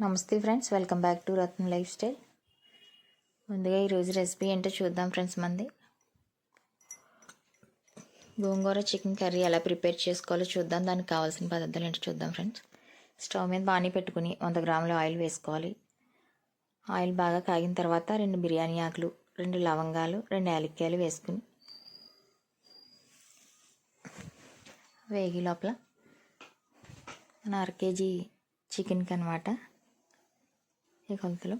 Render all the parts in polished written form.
నమస్తే friends, welcome back to Ratna life style. ముందుగా ఈరోజు రెసిపీ ఏంటో చూద్దాం ఫ్రెండ్స్. గోంగూర చికెన్ కర్రీ ఎలా ప్రిపేర్ చేసుకోవాలో చూద్దాం. దానికి కావాల్సిన పదార్థాలు ఏంటో చూద్దాం ఫ్రెండ్స్. స్టవ్ మీద బాణీ పెట్టుకుని 100 గ్రాముల ఆయిల్ వేసుకోవాలి. ఆయిల్ బాగా కాగిన తర్వాత 2 బిర్యానీ ఆకులు, 2 లవంగాలు, 2 యాలక్కాయలు వేసుకుని వేగి లోపల మన 1/2 కేజీ చికెన్కి అనమాట ఈ కొలతలు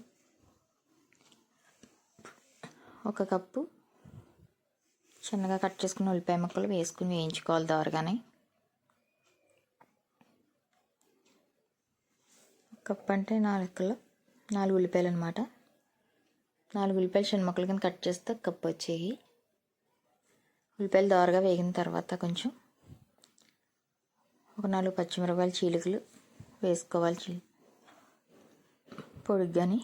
1 కప్పు చిన్నగా కట్ చేసుకున్న ఉల్లిపాయ ముక్కలు వేసుకుని వేయించుకోవాలి దోరగానే. 1 కప్పు అంటే 4 ఉల్లిపాయలు అనమాట. 4 ఉల్లిపాయలు చిన్న ముక్కలు కింద కట్ చేస్తే 1 కప్పు వచ్చేవి. ఉల్లిపాయలు దోరగా వేగిన తర్వాత కొంచెం 4 పచ్చిమిరపకాయలు చీలికలు వేసుకోవాలి పొడిగ్గాని.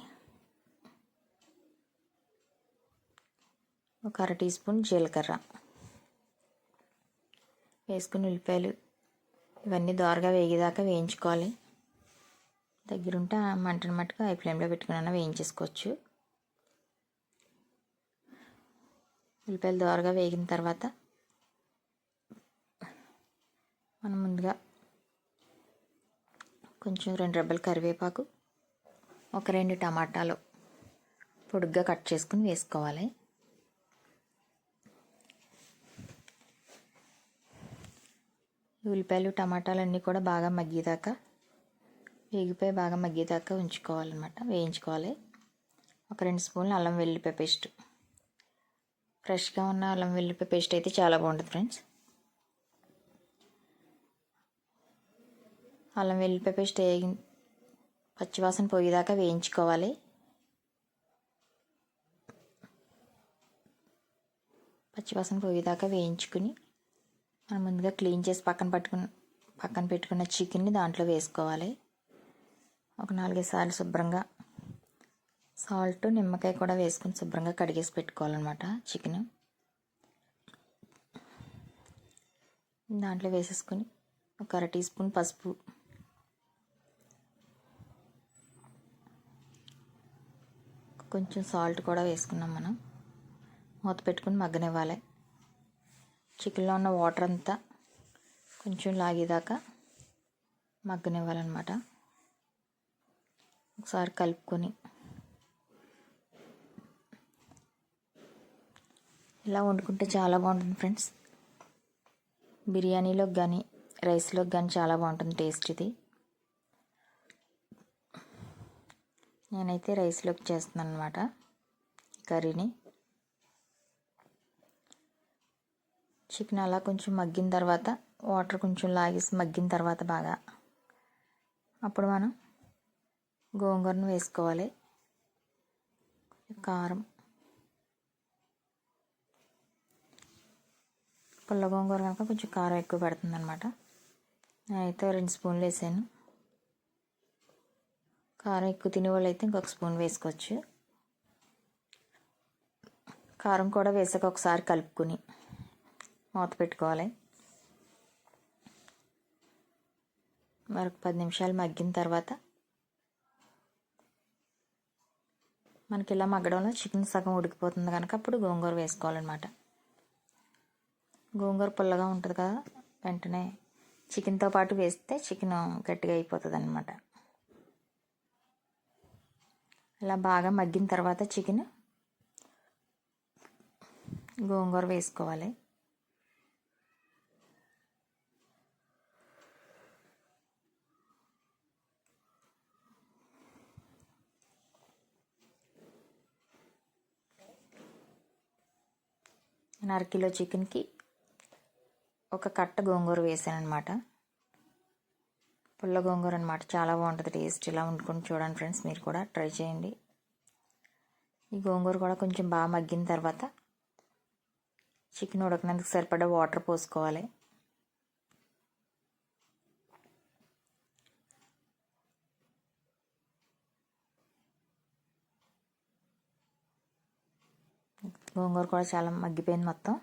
1/2 టీ స్పూన్ జీలకర్ర వేసుకుని ఉల్లిపాయలు ఇవన్నీ దోరగా వేగేదాకా వేయించుకోవాలి. దగ్గరుంటే మంటను మట్టుకు హై ఫ్లేమ్లో పెట్టుకుని వేయించేసుకోవచ్చు. ఉల్లిపాయలు దోరగా వేగిన తర్వాత మనం ముందుగా కొంచెం 2 రెబ్బల కరివేపాకు, 2 టమాటాలు పొడుగ్గా కట్ చేసుకుని వేసుకోవాలి. ఉల్లిపాయలు టమాటాలు అన్నీ కూడా బాగా మగ్గేదాకా బాగా మగ్గేదాకా ఉంచుకోవాలన్నమాట, వేయించుకోవాలి. 2 స్పూన్లు అల్లం వెల్లుల్లిపాయ పేస్ట్, ఫ్రెష్గా ఉన్న అల్లం వెల్లుల్లిపాయ పేస్ట్ అయితే చాలా బాగుంటుంది ఫ్రెండ్స్. అల్లం వెల్లుల్లిపాయ పేస్ట్ పచ్చివాసన పోయేదాకా వేయించుకోవాలి. పచ్చివాసన పోయేదాకా వేయించుకుని మనం ముందుగా క్లీన్ చేసి పక్కన పెట్టుకున్న చికెన్ని దాంట్లో వేసుకోవాలి. 4-5 సార్లు శుభ్రంగా సాల్ట్, నిమ్మకాయ కూడా వేసుకుని శుభ్రంగా కడిగేసి పెట్టుకోవాలన్నమాట. చికెన్ దాంట్లో వేసేసుకుని 1/2 టీ స్పూన్ పసుపు, కొంచెం సాల్ట్ కూడా వేసుకున్నాం. మనం మూత పెట్టుకుని మగ్గనివ్వాలి. చికెన్లో ఉన్న వాటర్ అంతా కొంచెం లాగేదాకా మగ్గనివ్వాలన్నమాట. ఒకసారి కలుపుకొని ఇలా వండుకుంటే చాలా బాగుంటుంది ఫ్రెండ్స్. బిర్యానీలోకి కానీ రైస్లోకి కానీ చాలా బాగుంటుంది టేస్ట్ ఇది. నేనైతే రైస్లోకి చేస్తున్నాను అనమాట కర్రీని. చికెన్ అలా కొంచెం మగ్గిన తర్వాత వాటర్ కొంచెం లాగేసి మగ్గిన తర్వాత బాగా అప్పుడు మనం గోంగూరను వేసుకోవాలి. కారం, పుల్ల గోంగూర కనుక కొంచెం కారం ఎక్కువ పడుతుంది అనమాట. నేనైతే 2 స్పూన్లు వేసాను. కారం ఎక్కువ తినేవాళ్ళు అయితే ఇంకొక స్పూన్ వేసుకోవచ్చు. కారం కూడా వేసాక ఒకసారి కలుపుకొని మూత పెట్టుకోవాలి. మరొక 10 నిమిషాలు మగ్గిన తర్వాత మనకి ఇలా మగ్గడంలో చికెన్ సగం ఉడికిపోతుంది కనుక అప్పుడు గోంగూర వేసుకోవాలన్నమాట. గోంగూర పుల్లగా ఉంటుంది కదా, వెంటనే చికెన్తో పాటు వేస్తే చికెన్ గట్టిగా అయిపోతుంది అన్నమాట. ఇలా బాగా మగ్గిన తర్వాత చికెన్ గోంగూర వేసుకోవాలి. నేను 1/2 కిలో చికెన్కి 1 కట్ట గోంగూర వేసాను అనమాట. పుల్ల గోంగూర అనమాట, చాలా బాగుంటుంది టేస్ట్. ఇలా వండుకొని చూడండి ఫ్రెండ్స్, మీరు కూడా ట్రై చేయండి. ఈ గోంగూర కూడా కొంచెం బాగా మగ్గిన తర్వాత చికెన్ ఉడకనందుకు సరిపడా వాటర్ పోసుకోవాలి. గోంగూర కూడా చాలా మగ్గిపోయింది మొత్తం.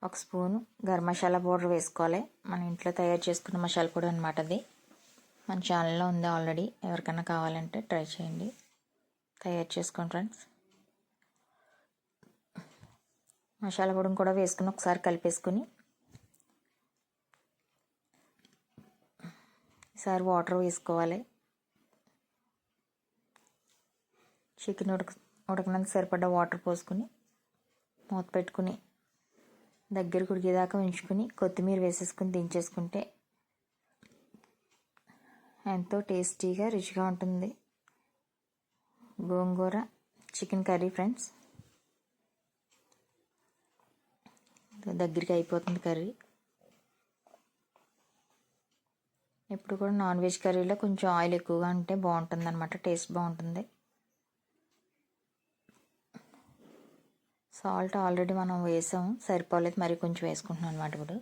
1 స్పూను గరం మసాలా పౌడర్ వేసుకోవాలి. మన ఇంట్లో తయారు చేసుకున్న మసాలా పొడి అనమాట అది. మన ఛానల్లో ఉంది ఆల్రెడీ, ఎవరికైనా కావాలంటే ట్రై చేయండి, తయారు చేసుకోండి ఫ్రెండ్స్. మసాలా పొడిని కూడా వేసుకుని ఒకసారి కలిపేసుకుని ఈసారి వాటర్ వేసుకోవాలి. చికెన్ ఉడకనంత సరిపడ్డ వాటర్ పోసుకుని మూత పెట్టుకుని దగ్గరికి ఉడికేదాకా ఉంచుకుని కొత్తిమీర వేసేసుకుని దించేసుకుంటే ఎంతో టేస్టీగా రుచిగా ఉంటుంది గోంగూర చికెన్ కర్రీ ఫ్రెండ్స్. దగ్గరికి అయిపోతుంది కర్రీ. ఎప్పుడు కూడా నాన్ వెజ్ కర్రీలో కొంచెం ఆయిల్ ఎక్కువగా ఉంటే బాగుంటుంది అనమాట, టేస్ట్ బాగుంటుంది. సాల్ట్ ఆల్రెడీ మనం వేసాము, సరిపోలేదు, మరి కొంచెం వేసుకుంటున్నాం అనమాట. ఇప్పుడు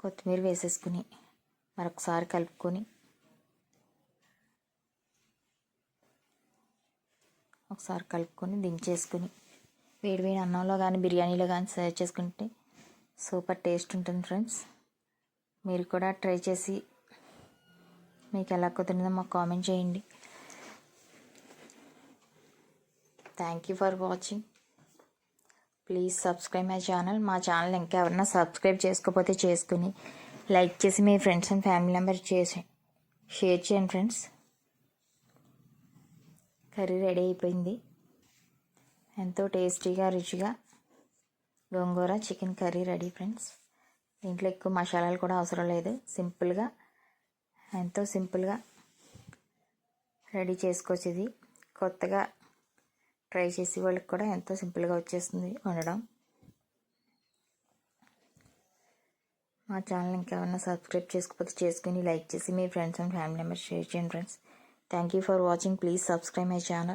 కొత్తిమీర వేసేసుకుని మరొకసారి కలుపుకొని దించేసుకుని వేడి అన్నంలో కానీ బిర్యానీలో కానీ సర్వ్ చేసుకుంటే సూపర్ టేస్ట్ ఉంటుంది ఫ్రెండ్స్. మీరు కూడా ట్రై చేసి మీకు ఎలా కుదిరిందో మాకు కామెంట్ చేయండి. Thank you for watching. Please subscribe my channel. మా ఛానల్ ఇంకా ఎవరన్నా సబ్స్క్రైబ్ చేసుకోకపోతే చేసుకుని లైక్ చేసి మీ friends and family member share చేయండి ఫ్రెండ్స్. కర్రీ రెడీ అయిపోయింది. ఎంతో టేస్టీగా రుచిగా gongura chicken curry ready friends. దీంట్లో ఎక్కువ మసాలాలు కూడా అవసరం లేదు, ఎంతో సింపుల్గా రెడీ చేసుకోవచ్చు. ఇది కొత్తగా ట్రై చేసే వాళ్ళకి కూడా ఎంతో సింపుల్గా వచ్చేస్తుంది వండడం. మా ఛానల్ ఇంకేమన్నా సబ్స్క్రైబ్ చేసుకోకపోతే చేసుకుని లైక్ చేసి మీ friends and family members share చేయండి friends. Thank you for watching. Please subscribe my channel.